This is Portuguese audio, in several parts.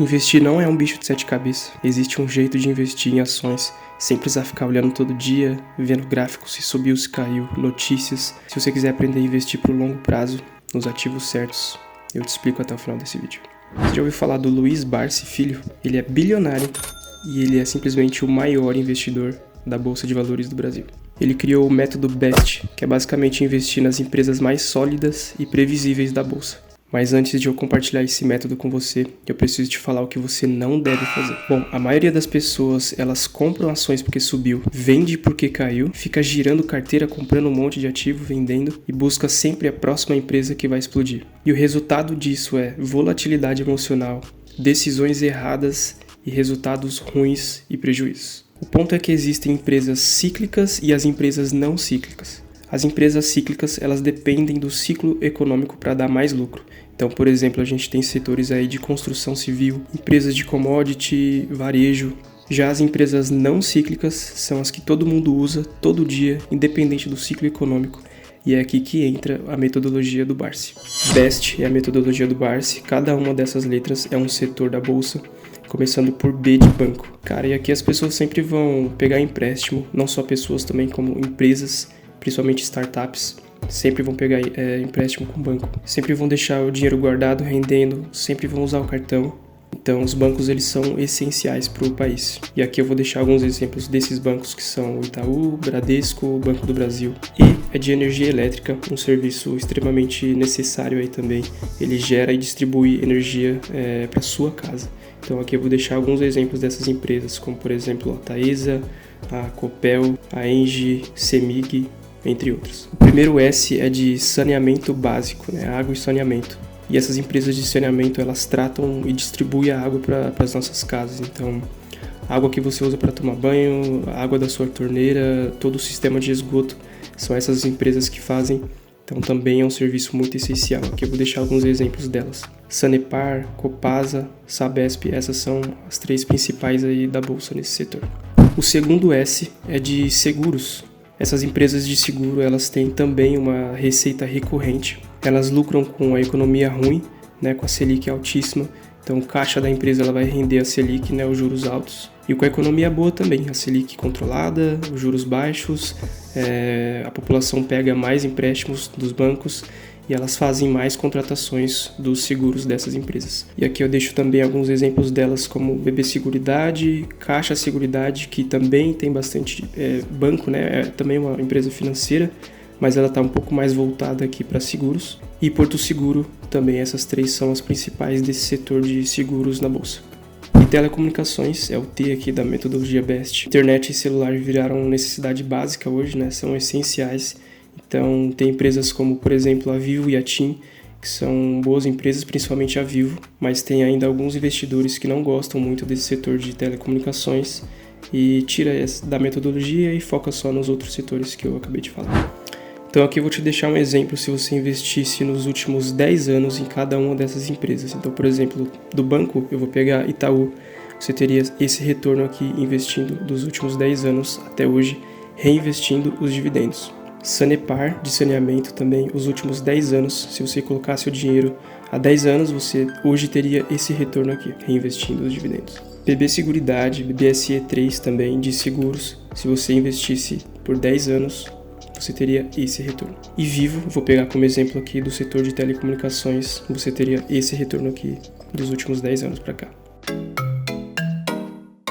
Investir não é um bicho de 7 cabeças. Existe um jeito de investir em ações sem precisar ficar olhando todo dia, vendo gráficos, se subiu, se caiu, notícias. Se você quiser aprender a investir pro longo prazo, nos ativos certos, eu te explico até o final desse vídeo. Você já ouviu falar do Luiz Barsi Filho? Ele é bilionário e ele é simplesmente o maior investidor da Bolsa de Valores do Brasil. Ele criou o método BEST, que é basicamente investir nas empresas mais sólidas e previsíveis da Bolsa. Mas antes de eu compartilhar esse método com você, eu preciso te falar o que você não deve fazer. Bom, a maioria das pessoas, elas compram ações porque subiu, vende porque caiu, fica girando carteira, comprando um monte de ativo, vendendo e busca sempre a próxima empresa que vai explodir. E o resultado disso é volatilidade emocional, decisões erradas e resultados ruins e prejuízos. O ponto é que existem empresas cíclicas e as empresas não cíclicas. As empresas cíclicas, elas dependem do ciclo econômico para dar mais lucro. Então, por exemplo, a gente tem setores aí de construção civil, empresas de commodity, varejo. Já as empresas não cíclicas são as que todo mundo usa todo dia, independente do ciclo econômico. E é aqui que entra a metodologia do Barsi. BEST é a metodologia do Barsi. Cada uma dessas letras é um setor da bolsa, começando por B de banco. Cara, e aqui as pessoas sempre vão pegar empréstimo, não só pessoas também como empresas, principalmente startups, sempre vão pegar empréstimo com o banco. Sempre vão deixar o dinheiro guardado, rendendo, sempre vão usar o cartão. Então, os bancos, eles são essenciais para o país. E aqui eu vou deixar alguns exemplos desses bancos, que são o Itaú, Bradesco, Banco do Brasil. E é de energia elétrica, um serviço extremamente necessário aí também. Ele gera e distribui energia para sua casa. Então, aqui eu vou deixar alguns exemplos dessas empresas, como, por exemplo, a Taesa, a Copel, a Engie, Cemig, entre outras. O primeiro S é de saneamento básico, né? Água e saneamento. E essas empresas de saneamento, elas tratam e distribuem a água para as nossas casas. Então, a água que você usa para tomar banho, a água da sua torneira, todo o sistema de esgoto, são essas empresas que fazem. Então, também é um serviço muito essencial. Aqui eu vou deixar alguns exemplos delas. Sanepar, Copasa, Sabesp, essas são as 3 principais aí da bolsa nesse setor. O segundo S é de seguros. Essas empresas de seguro, elas têm também uma receita recorrente. Elas lucram com a economia ruim, né, com a Selic altíssima. Então, o caixa da empresa ela vai render a Selic, né, os juros altos. E com a economia boa também, a Selic controlada, os juros baixos, a população pega mais empréstimos dos bancos e elas fazem mais contratações dos seguros dessas empresas. E aqui eu deixo também alguns exemplos delas, como BB Seguridade, Caixa Seguridade, que também tem bastante banco, né? É também uma empresa financeira, mas ela está um pouco mais voltada aqui para seguros. E Porto Seguro também, essas 3 são as principais desse setor de seguros na bolsa. E telecomunicações, é o T aqui da metodologia BEST. Internet e celular viraram necessidade básica hoje, né? São essenciais. Então, tem empresas como, por exemplo, a Vivo e a TIM, que são boas empresas, principalmente a Vivo, mas tem ainda alguns investidores que não gostam muito desse setor de telecomunicações e tira da metodologia e foca só nos outros setores que eu acabei de falar. Então, aqui eu vou te deixar um exemplo se você investisse nos últimos 10 anos em cada uma dessas empresas. Então, por exemplo, do banco, eu vou pegar Itaú, você teria esse retorno aqui investindo dos últimos 10 anos até hoje, reinvestindo os dividendos. Sanepar, de saneamento também, os últimos 10 anos, se você colocasse o dinheiro há 10 anos, você hoje teria esse retorno aqui, reinvestindo os dividendos. BB Seguridade, BBSE3 também, de seguros, se você investisse por 10 anos, você teria esse retorno. E Vivo, vou pegar como exemplo aqui do setor de telecomunicações, você teria esse retorno aqui dos últimos 10 anos para cá.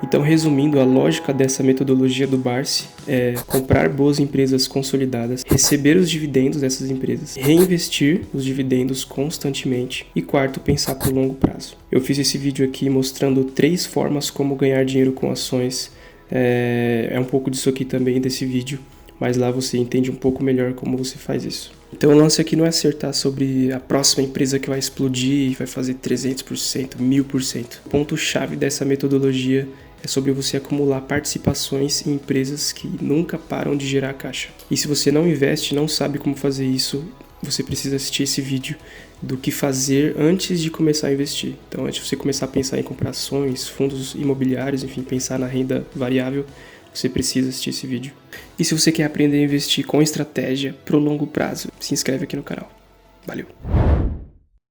Então, resumindo, a lógica dessa metodologia do Barsi é comprar boas empresas consolidadas, receber os dividendos dessas empresas, reinvestir os dividendos constantemente e quarto, pensar por longo prazo. Eu fiz esse vídeo aqui mostrando 3 formas como ganhar dinheiro com ações. É um pouco disso aqui também desse vídeo, mas lá você entende um pouco melhor como você faz isso. Então o lance aqui não é acertar sobre a próxima empresa que vai explodir e vai fazer 300%, 1000%. O ponto-chave dessa metodologia é sobre você acumular participações em empresas que nunca param de gerar caixa. E se você não investe, não sabe como fazer isso, você precisa assistir esse vídeo do que fazer antes de começar a investir. Então, antes de você começar a pensar em comprar ações, fundos imobiliários, enfim, pensar na renda variável, você precisa assistir esse vídeo. E se você quer aprender a investir com estratégia pro longo prazo, se inscreve aqui no canal. Valeu!